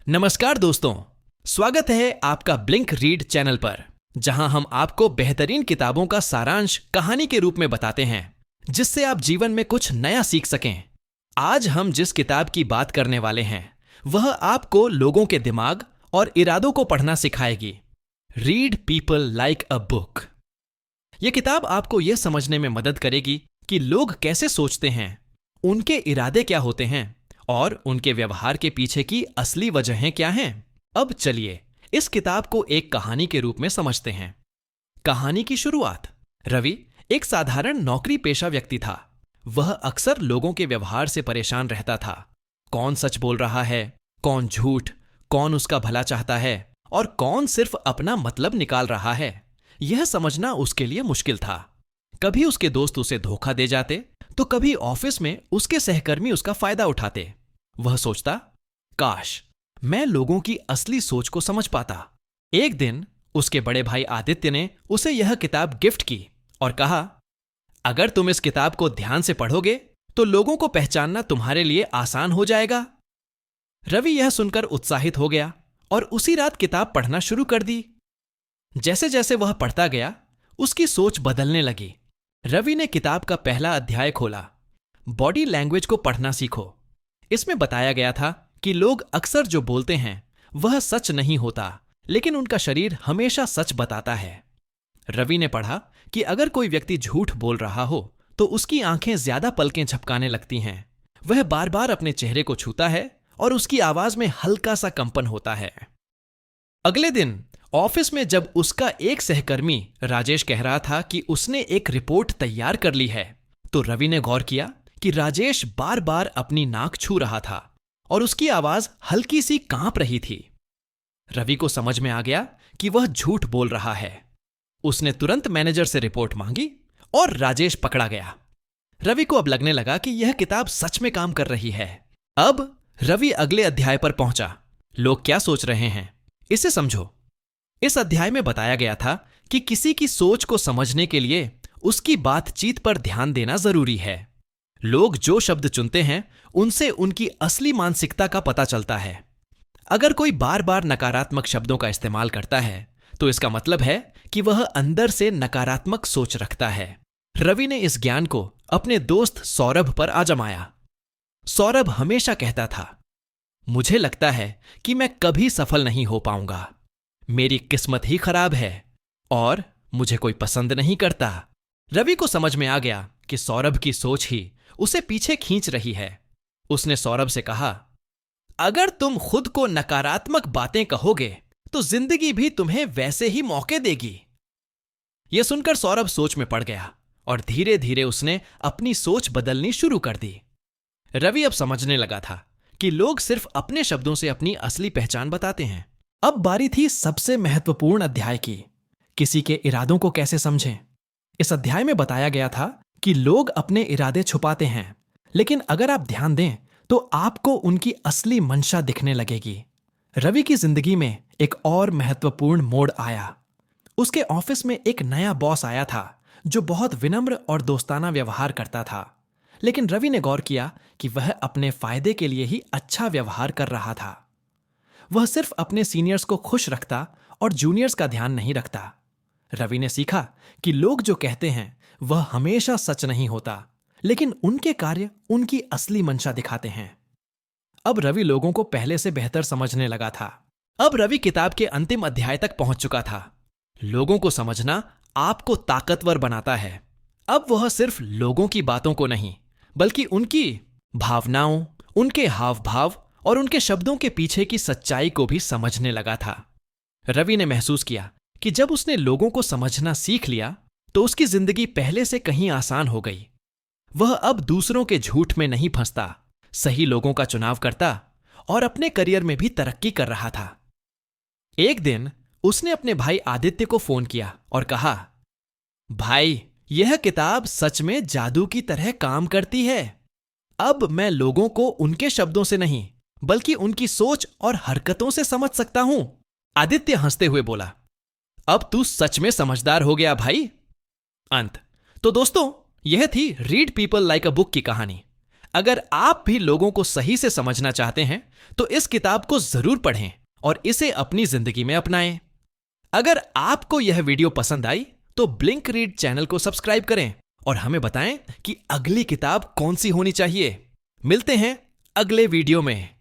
नमस्कार दोस्तों, स्वागत है आपका ब्लिंक रीड चैनल पर, जहां हम आपको बेहतरीन किताबों का सारांश कहानी के रूप में बताते हैं, जिससे आप जीवन में कुछ नया सीख सकें। आज हम जिस किताब की बात करने वाले हैं, वह आपको लोगों के दिमाग और इरादों को पढ़ना सिखाएगी। Read people like a book. यह किताब आपको यह समझने में मदद करेगी कि लोग कैसे सोचते हैं, उनके इरादे क्या होते हैं और उनके व्यवहार के पीछे की असली वजहें क्या हैं। अब चलिए इस किताब को एक कहानी के रूप में समझते हैं। कहानी की शुरुआत। रवि एक साधारण नौकरी पेशा व्यक्ति था। वह अक्सर लोगों के व्यवहार से परेशान रहता था। कौन सच बोल रहा है, कौन झूठ, कौन उसका भला चाहता है और कौन सिर्फ अपना मतलब निकाल रहा है, यह समझना उसके लिए मुश्किल था। कभी उसके दोस्त उसे धोखा दे जाते, तो कभी ऑफिस में उसके सहकर्मी उसका फायदा उठाते। वह सोचता, काश मैं लोगों की असली सोच को समझ पाता। एक दिन उसके बड़े भाई आदित्य ने उसे यह किताब गिफ्ट की और कहा, अगर तुम इस किताब को ध्यान से पढ़ोगे तो लोगों को पहचानना तुम्हारे लिए आसान हो जाएगा। रवि यह सुनकर उत्साहित हो गया और उसी रात किताब पढ़ना शुरू कर दी। जैसे जैसे वह पढ़ता गया, उसकी सोच बदलने लगी। रवि ने किताब का पहला अध्याय खोला। बॉडी लैंग्वेज को पढ़ना सीखो। इसमें बताया गया था कि लोग अक्सर जो बोलते हैं वह सच नहीं होता, लेकिन उनका शरीर हमेशा सच बताता है। रवि ने पढ़ा कि अगर कोई व्यक्ति झूठ बोल रहा हो तो उसकी आंखें ज्यादा पलकें झपकाने लगती हैं। वह बार बार अपने चेहरे को छूता है और उसकी आवाज में हल्का सा कंपन होता है। अगले दिन ऑफिस में जब उसका एक सहकर्मी राजेश कह रहा था कि उसने एक रिपोर्ट तैयार कर ली है, तो रवि ने गौर किया कि राजेश बार बार अपनी नाक छू रहा था और उसकी आवाज हल्की सी कांप रही थी। रवि को समझ में आ गया कि वह झूठ बोल रहा है। उसने तुरंत मैनेजर से रिपोर्ट मांगी और राजेश पकड़ा गया। रवि को अब लगने लगा कि यह किताब सच में काम कर रही है। अब रवि अगले अध्याय पर पहुंचा। लोग क्या सोच रहे हैं, इसे समझो। इस अध्याय में बताया गया था कि किसी की सोच को समझने के लिए उसकी बातचीत पर ध्यान देना जरूरी है। लोग जो शब्द चुनते हैं, उनसे उनकी असली मानसिकता का पता चलता है। अगर कोई बार बार नकारात्मक शब्दों का इस्तेमाल करता है, तो इसका मतलब है कि वह अंदर से नकारात्मक सोच रखता है। रवि ने इस ज्ञान को अपने दोस्त सौरभ पर आजमाया। सौरभ हमेशा कहता था, मुझे लगता है कि मैं कभी सफल नहीं हो पाऊंगा। मेरी किस्मत ही खराब है और मुझे कोई पसंद नहीं करता। रवि को समझ में आ गया कि सौरभ की सोच ही उसे पीछे खींच रही है। उसने सौरभ से कहा, अगर तुम खुद को नकारात्मक बातें कहोगे तो जिंदगी भी तुम्हें वैसे ही मौके देगी। यह सुनकर सौरभ सोच में पड़ गया और धीरे धीरे उसने अपनी सोच बदलनी शुरू कर दी। रवि अब समझने लगा था कि लोग सिर्फ अपने शब्दों से अपनी असली पहचान बताते हैं। अब बारी थी सबसे महत्वपूर्ण अध्याय की, किसी के इरादों को कैसे समझें। इस अध्याय में बताया गया था कि लोग अपने इरादे छुपाते हैं, लेकिन अगर आप ध्यान दें तो आपको उनकी असली मंशा दिखने लगेगी। रवि की जिंदगी में एक और महत्वपूर्ण मोड़ आया। उसके ऑफिस में एक नया बॉस आया था जो बहुत विनम्र और दोस्ताना व्यवहार करता था, लेकिन रवि ने गौर किया कि वह अपने फायदे के लिए ही अच्छा व्यवहार कर रहा था। वह सिर्फ अपने सीनियर्स को खुश रखता और जूनियर्स का ध्यान नहीं रखता। रवि ने सीखा कि लोग जो कहते हैं वह हमेशा सच नहीं होता, लेकिन उनके कार्य उनकी असली मंशा दिखाते हैं। अब रवि लोगों को पहले से बेहतर समझने लगा था। अब रवि किताब के अंतिम अध्याय तक पहुंच चुका था। लोगों को समझना आपको ताकतवर बनाता है। अब वह सिर्फ लोगों की बातों को नहीं, बल्कि उनकी भावनाओं, उनके हाव भाव और उनके शब्दों के पीछे की सच्चाई को भी समझने लगा था। रवि ने महसूस किया कि जब उसने लोगों को समझना सीख लिया, तो उसकी जिंदगी पहले से कहीं आसान हो गई। वह अब दूसरों के झूठ में नहीं फंसता, सही लोगों का चुनाव करता और अपने करियर में भी तरक्की कर रहा था। एक दिन उसने अपने भाई आदित्य को फोन किया और कहा, भाई, यह किताब सच में जादू की तरह काम करती है। अब मैं लोगों को उनके शब्दों से नहीं, बल्कि उनकी सोच और हरकतों से समझ सकता हूं। आदित्य हंसते हुए बोला, अब तू सच में समझदार हो गया भाई। अंत। तो दोस्तों, यह थी read people like a book की कहानी। अगर आप भी लोगों को सही से समझना चाहते हैं तो इस किताब को जरूर पढ़ें और इसे अपनी जिंदगी में अपनाएं। अगर आपको यह वीडियो पसंद आई तो ब्लिंक रीड चैनल को सब्सक्राइब करें और हमें बताएं कि अगली किताब कौन सी होनी चाहिए। मिलते हैं अगले वीडियो में।